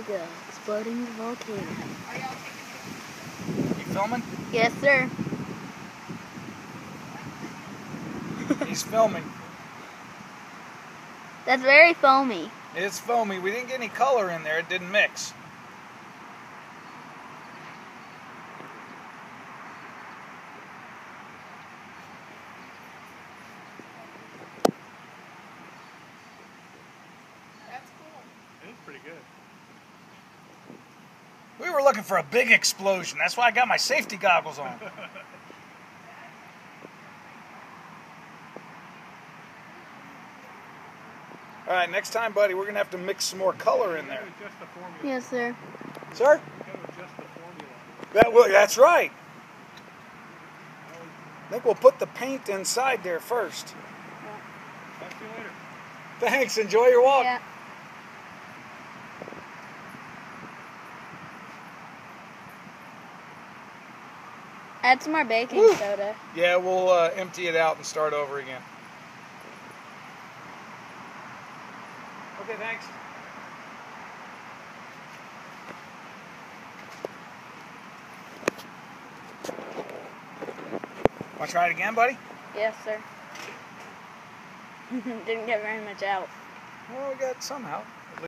the exploding volcano. You filming? Yes, sir. He's filming. That's very foamy. It's foamy. We didn't get any color in there. It didn't mix. That's cool. It is pretty good. We were looking for a big explosion. That's why I got my safety goggles on. All right, next time, buddy, we're going to have to mix some more color in there. Adjust the formula. Yes, sir. Sir? You gotta adjust the formula. That's right. I think we'll put the paint inside there first. Talk to you later. Thanks. Enjoy your walk. Yeah. Add some more baking Woo. soda. Yeah, we'll empty it out and start over again. Okay, thanks. Want to try it again, buddy? Yes, sir. Didn't get very much out. Well, we got some out.